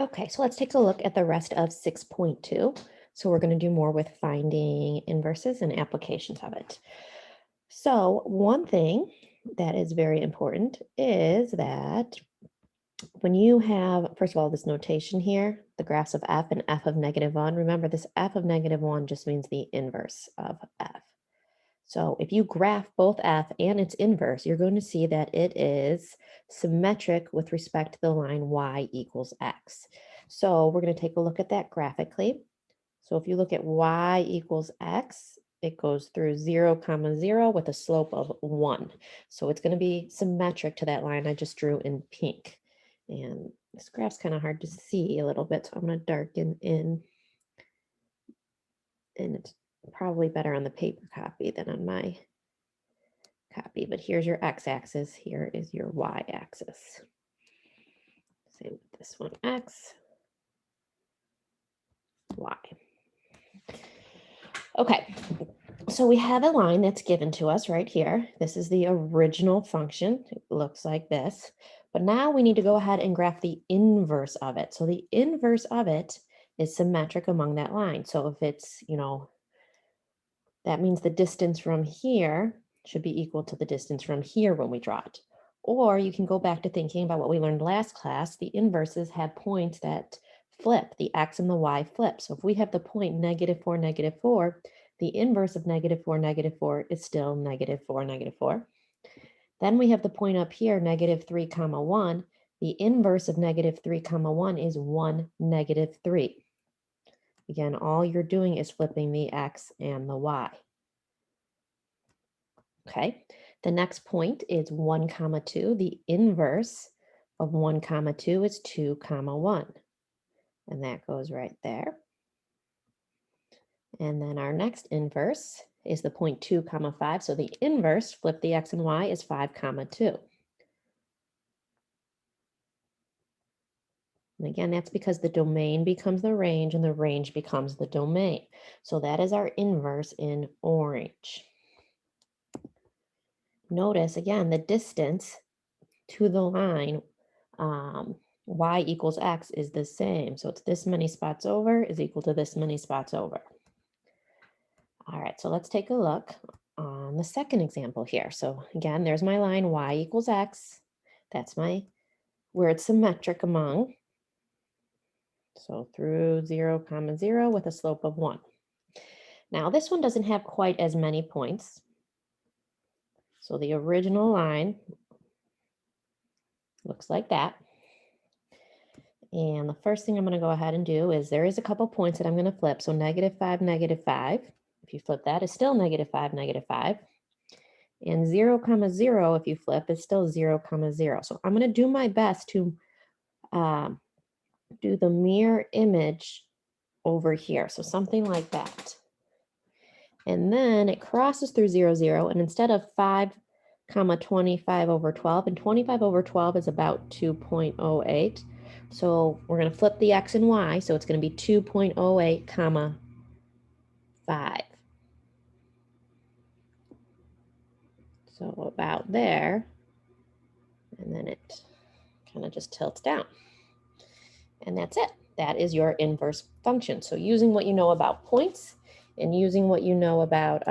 Okay, so let's take a look at the rest of 6.2. So we're going to do more with finding inverses and applications of it. So one thing that is very important is that when you have, first of all, this notation here, the graphs of f and f of -1, remember this f of -1 just means the inverse of f. So if you graph both f and its inverse, you're going to see that it is symmetric with respect to the line y equals x. So we're going to take a look at that graphically. So if you look at y equals x, it goes through 0, comma 0 with a slope of 1. So it's going to be symmetric to that line I just drew in pink. And this graph's kind of hard to see a little bit, so I'm going to darken in. And it's probably better on the paper copy than on my copy. But here's your x-axis, here is your y-axis. Same with this one, x, y. Okay, so we have a line that's given to us right here. This is the original function. It looks like this. But now we need to go ahead and graph the inverse of it. So the inverse of it is symmetric among that line. So if it's, that means the distance from here should be equal to the distance from here when we draw it. Or you can go back to thinking about what we learned last class. The inverses have points that flip, the x and the y flip. So if we have the point -4, -4, the inverse of -4, -4 is still -4, -4. Then we have the point up here, -3, comma 1. The inverse of -3, comma 1 is 1, -3. Again, all you're doing is flipping the x and the y. Okay, the next point is 1, comma 2. The inverse of 1, comma 2 is 2, comma 1. And that goes right there. And then our next inverse is the point 2, comma 5. So the inverse, flip the x and y, is 5, comma 2. And again, that's because the domain becomes the range and the range becomes the domain. So that is our inverse in orange. Notice again, the distance to the line y equals x is the same. So it's this many spots over is equal to this many spots over. All right, so let's take a look on the second example here. So again, there's my line y equals x. That's where it's symmetric among. So through 0, comma 0 with a slope of 1. Now this one doesn't have quite as many points. So the original line looks like that. And the first thing I'm going to go ahead and do is there is a couple points that I'm going to flip. So -5, -5. If you flip that, is still -5, -5. And 0, comma 0, if you flip, is still 0, comma 0. So I'm going to do my best to do the mirror image over here. So something like that. And then it crosses through 0, 0. And instead of 5, comma 25 over 12, and 25 over 12 is about 2.08. So we're going to flip the x and y. So it's going to be 2.08, comma 5. So about there. And then it kind of just tilts down. And that's it. That is your inverse function. So using what you know about points and using what you know about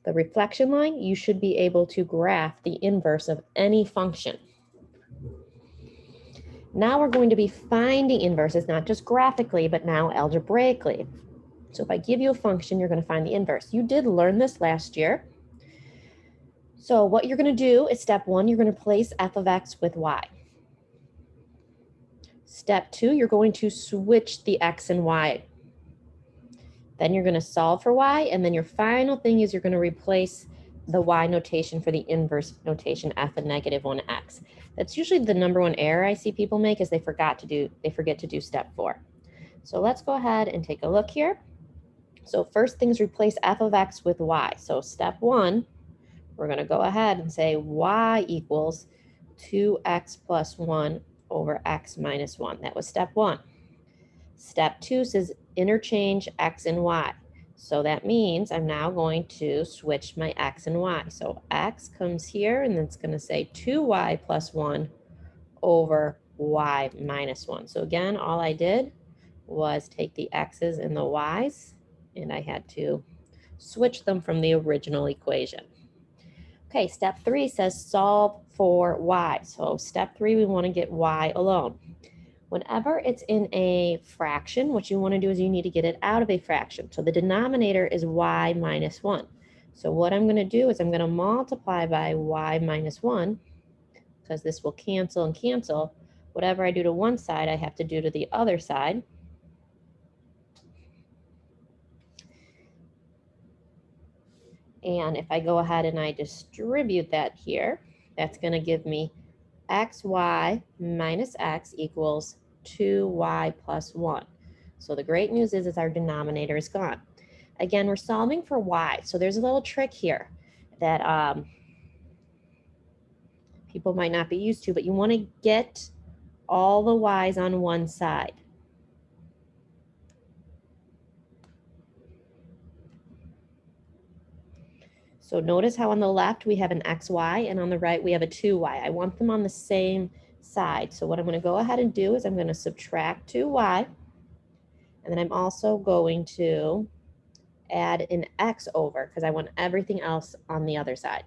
the reflection line, you should be able to graph the inverse of any function. Now we're going to be finding inverses, not just graphically, but now algebraically. So if I give you a function, you're going to find the inverse. You did learn this last year. So what you're going to do is step 1, you're going to replace f of x with y. Step 2, you're going to switch the x and y. Then you're going to solve for y, and then your final thing is you're going to replace the y notation for the inverse notation f of -1x. That's usually the number one error I see people make is they forget to do step 4. So let's go ahead and take a look here. So first things, replace f of x with y. So step 1, we're going to go ahead and say y equals 2x plus 1 over x minus 1. That was step 1. Step 2 says interchange x and y. So that means I'm now going to switch my x and y. So x comes here, and it's going to say 2y plus 1 over y minus 1. So again, all I did was take the x's and the y's, and I had to switch them from the original equation. Okay, step 3 says solve for y. So step 3, we want to get y alone. Whenever it's in a fraction, what you want to do is you need to get it out of a fraction. So the denominator is y minus 1. So what I'm going to do is I'm going to multiply by y minus 1, because this will cancel and cancel. Whatever I do to one side, I have to do to the other side. And if I go ahead and I distribute that here, that's going to give me xy minus x equals 2y plus 1. So the great news is our denominator is gone. Again, we're solving for y. So there's a little trick here that people might not be used to, but you want to get all the y's on one side. So notice how on the left we have an xy and on the right we have a 2y. I want them on the same side. So what I'm going to go ahead and do is I'm going to subtract 2y, and then I'm also going to add an x over because I want everything else on the other side.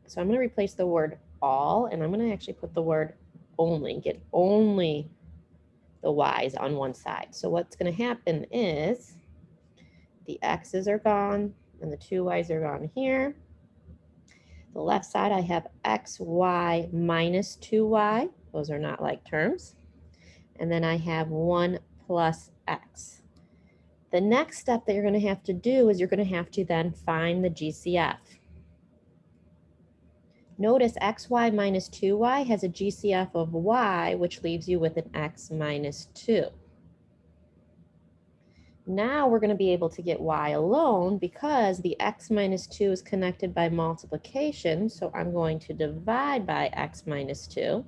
So I'm going to replace the word all, and I'm going to actually put the word only, get only the y's on one side. So what's going to happen is the x's are gone and the 2y's are gone here. The left side, I have xy minus 2y. Those are not like terms. And then I have 1 plus x. The next step that you're going to have to do is you're going to have to then find the GCF. Notice xy minus 2y has a GCF of y, which leaves you with an x minus 2. Now we're going to be able to get y alone because the x minus 2 is connected by multiplication. So I'm going to divide by x minus 2.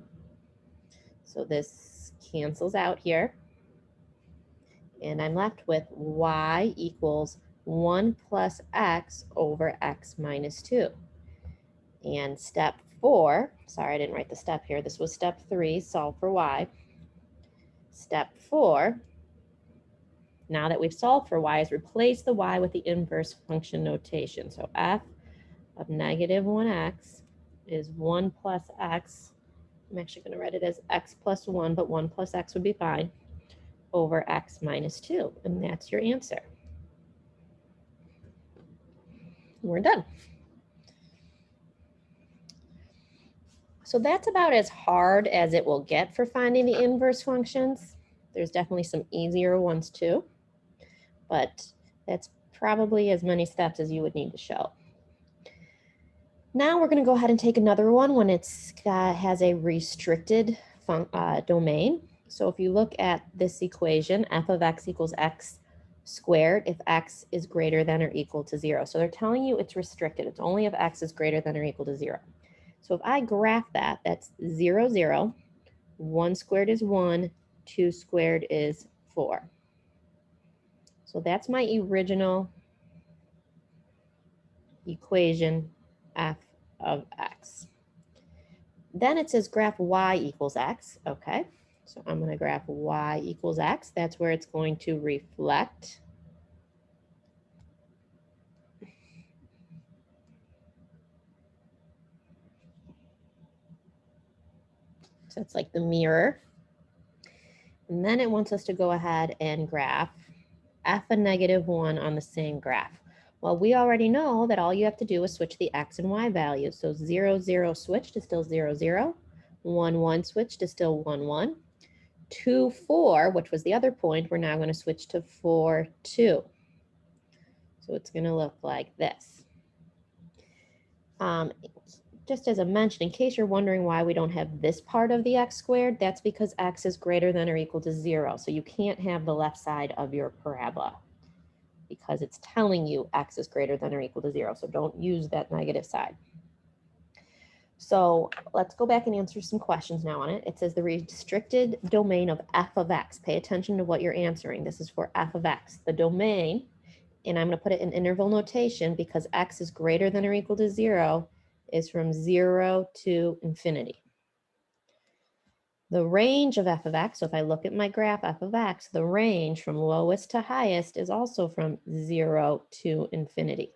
So this cancels out here. And I'm left with y equals 1 plus x over x minus 2. And step 4, sorry, I didn't write the step here. This was step 3, solve for y. Step 4, now that we've solved for y, is replace the y with the inverse function notation. So f of negative 1x is 1 plus x. I'm actually going to write it as x plus 1, but 1 plus x would be fine, over x minus 2. And that's your answer. We're done. So that's about as hard as it will get for finding the inverse functions. There's definitely some easier ones too, but that's probably as many steps as you would need to show. Now we're going to go ahead and take another one when it's has a restricted domain. So if you look at this equation, f of x equals x squared if x is greater than or equal to 0. So they're telling you it's restricted. It's only if x is greater than or equal to 0. So if I graph that, that's 0, 0, 1 squared is 1, 2 squared is 4. So that's my original equation, f of x. Then it says graph y equals x. Okay, so I'm going to graph y equals x. That's where it's going to reflect. So it's like the mirror. And then it wants us to go ahead and graph f of negative 1 on the same graph. Well, we already know that all you have to do is switch the x and y values. So 0, 0 switched is still 0, 0. 1, 1 switched is still 1, 1. 2, 4, which was the other point, we're now going to switch to 4, 2. So it's going to look like this. Just as a mention, in case you're wondering why we don't have this part of the x squared, that's because x is greater than or equal to 0. So you can't have the left side of your parabola because it's telling you x is greater than or equal to 0. So don't use that negative side. So let's go back and answer some questions now on it. It says the restricted domain of f of x. Pay attention to what you're answering. This is for f of x. The domain, and I'm going to put it in interval notation because x is greater than or equal to 0, is from 0 to infinity. The range of f of x, so if I look at my graph f of x, the range from lowest to highest is also from 0 to infinity.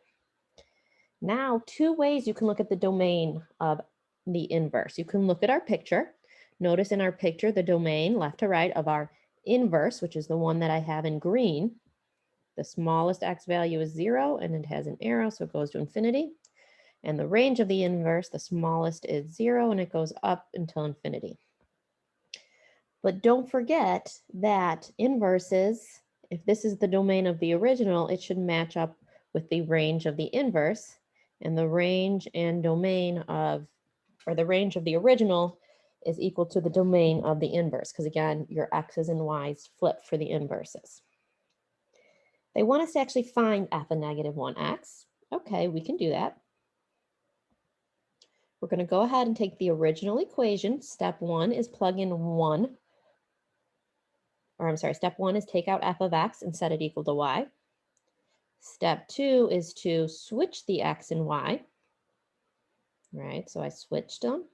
Now, two ways you can look at the domain of the inverse. You can look at our picture. Notice in our picture, the domain left to right of our inverse, which is the one that I have in green, the smallest x value is 0, and it has an arrow, so it goes to infinity. And the range of the inverse, the smallest is 0, and it goes up until infinity. But don't forget that inverses, if this is the domain of the original, it should match up with the range of the inverse, and the range and domain of, or the range of the original is equal to the domain of the inverse, because again, your x's and y's flip for the inverses. They want us to actually find f of negative 1x. Okay, we can do that. We're going to go ahead and take the original equation. Step 1 is plug in 1. Step 1 is take out f of x and set it equal to y. Step 2 is to switch the x and y. Right, so I switched them.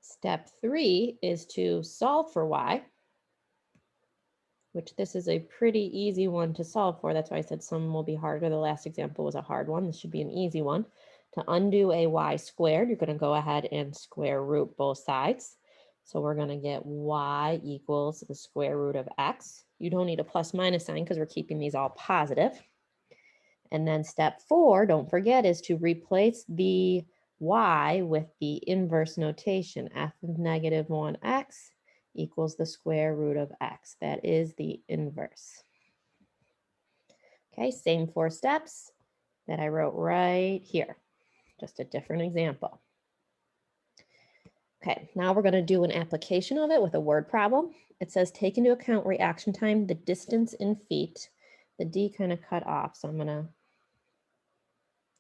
Step 3 is to solve for y, which this is a pretty easy one to solve for. That's why I said some will be harder. The last example was a hard one. This should be an easy one. To undo a y squared, you're going to go ahead and square root both sides. So we're going to get y equals the square root of x. You don't need a plus minus sign because we're keeping these all positive. And then step 4, don't forget, is to replace the y with the inverse notation. F of negative 1x equals the square root of x. That is the inverse. Okay, same 4 steps that I wrote right here. Just a different example. Okay, now we're going to do an application of it with a word problem. It says take into account reaction time, the distance in feet. The D kind of cut off, so I'm going to,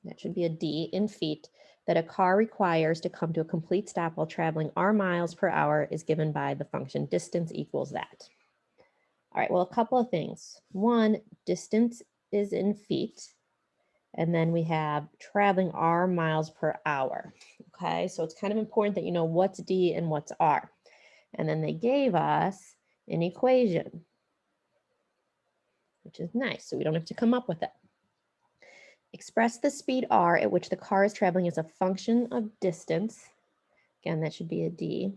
that should be a D, in feet, that a car requires to come to a complete stop while traveling r miles per hour is given by the function distance equals that. All right, well, a couple of things. One, distance is in feet. And then we have traveling r miles per hour. Okay, so it's kind of important that you know what's D and what's R. And then they gave us an equation, which is nice, so we don't have to come up with it. Express the speed r at which the car is traveling as a function of distance. Again, that should be a D.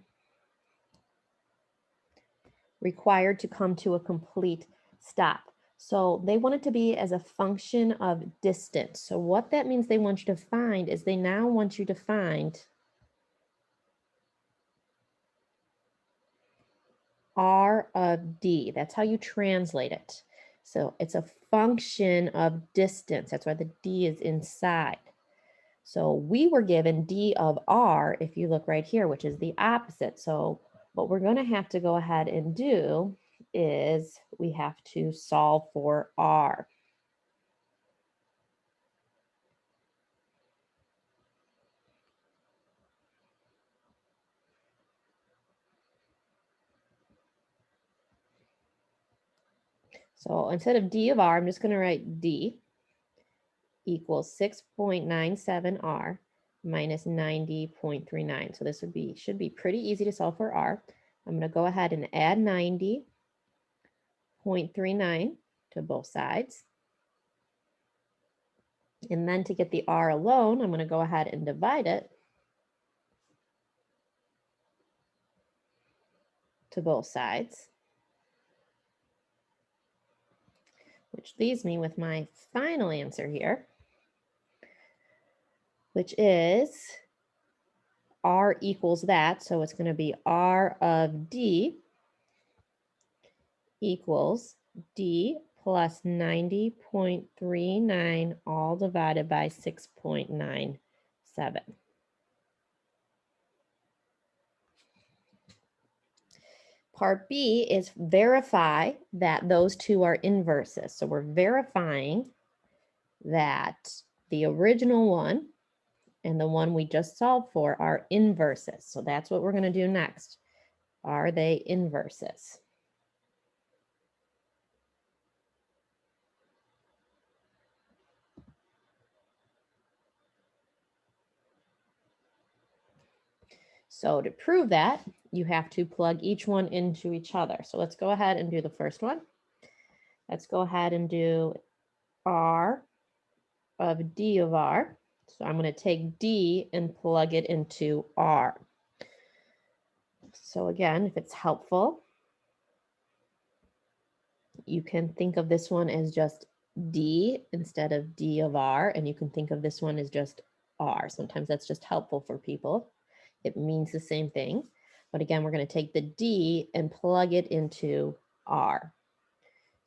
Required to come to a complete stop. So they want it to be as a function of distance. So what that means they want you to find is they now want you to find R of D. That's how you translate it. So it's a function of distance. That's why the D is inside. So we were given D of R, if you look right here, which is the opposite. So what we're going to have to go ahead and do is we have to solve for R. So instead of D of R, I'm just going to write D equals 6.97 R minus 90.39. So this should be pretty easy to solve for R. I'm going to go ahead and add 90.39 to both sides. And then to get the R alone, I'm going to go ahead and divide it to both sides, which leaves me with my final answer here, which is R equals that. So it's going to be R of D equals D plus 90.39 all divided by 6.97. Part B is verify that those two are inverses. So we're verifying that the original one and the one we just solved for are inverses. So that's what we're going to do next. Are they inverses? So to prove that, you have to plug each one into each other. So let's go ahead and do the first one. Let's go ahead and do R of D of R. So I'm going to take D and plug it into R. So again, if it's helpful, you can think of this one as just D instead of D of R, and you can think of this one as just R. Sometimes that's just helpful for people. It means the same thing. But again, we're going to take the D and plug it into R.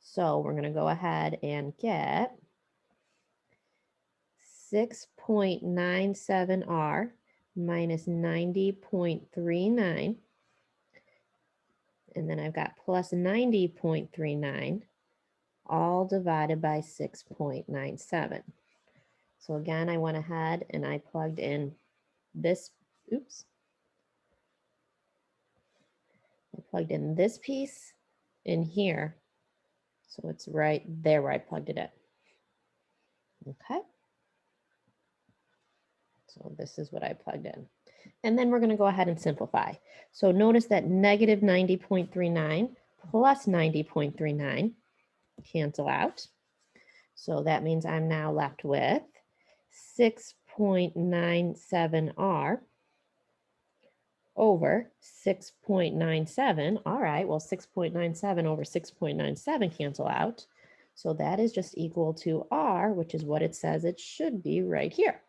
So we're going to go ahead and get 6.97R minus 90.39. And then I've got plus 90.39, all divided by 6.97. So again, I went ahead and I plugged in this, I plugged in this piece in here. So it's right there where I plugged it in. Okay. So this is what I plugged in. And then we're going to go ahead and simplify. So notice that negative 90.39 plus 90.39 cancel out. So that means I'm now left with 6.97R over 6.97. All right, well, 6.97 over 6.97 cancel out. So that is just equal to R, which is what it says it should be right here.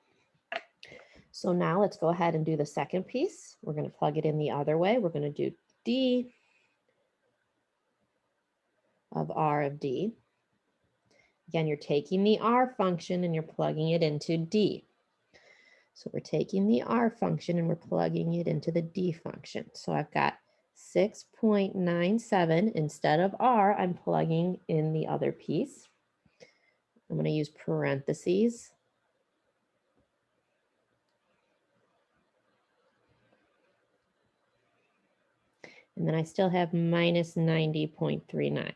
So now let's go ahead and do the second piece. We're going to plug it in the other way. We're going to do D of R of D. Again, you're taking the R function and you're plugging it into D. So we're taking the R function and we're plugging it into the D function. So I've got 6.97 instead of R, I'm plugging in the other piece. I'm going to use parentheses. And then I still have minus 90.39.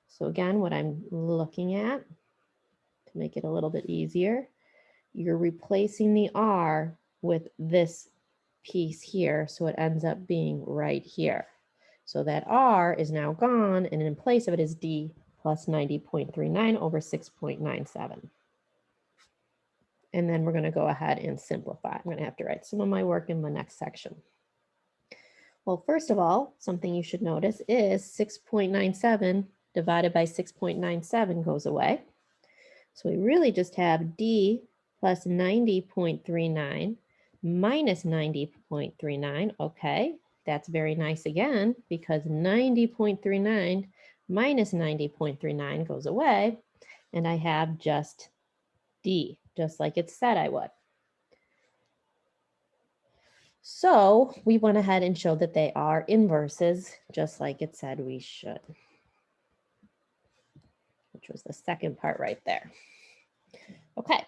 So again, what I'm looking at, to make it a little bit easier, you're replacing the R with this piece here, so it ends up being right here. So that R is now gone, and in place of it is D plus 90.39 over 6.97. And then we're going to go ahead and simplify. I'm going to have to write some of my work in the next section. Well, first of all, something you should notice is 6.97 divided by 6.97 goes away. So we really just have D plus 90.39 minus 90.39. Okay, that's very nice again, because 90.39 minus 90.39 goes away, and I have just D, just like it said I would. So we went ahead and showed that they are inverses, just like it said we should, which was the second part right there. Okay,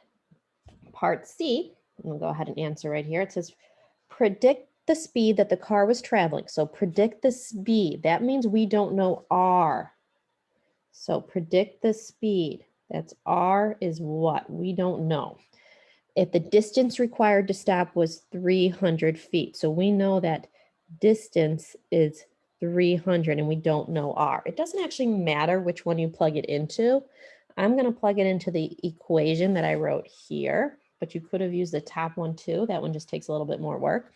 part C, I'm gonna go ahead and answer right here. It says, predict the speed that the car was traveling. So predict the speed. That means we don't know R. So predict the speed. That's R is what? We don't know. If the distance required to stop was 300 feet. So we know that distance is 300 and we don't know R. It doesn't actually matter which one you plug it into. I'm going to plug it into the equation that I wrote here, but you could have used the top one too. That one just takes a little bit more work.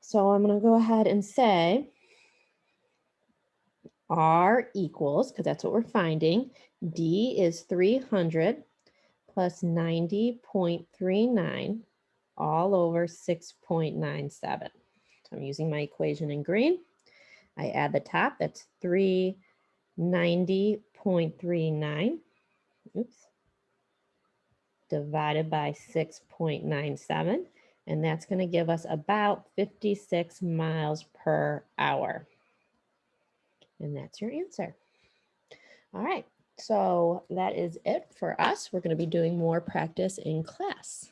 So I'm going to go ahead and say R equals, because that's what we're finding, D is 300 plus 90.39 all over 6.97. So I'm using my equation in green. I add the top, that's 390.39, divided by 6.97. And that's going to give us about 56 miles per hour. And that's your answer. All right, so that is it for us. We're going to be doing more practice in class.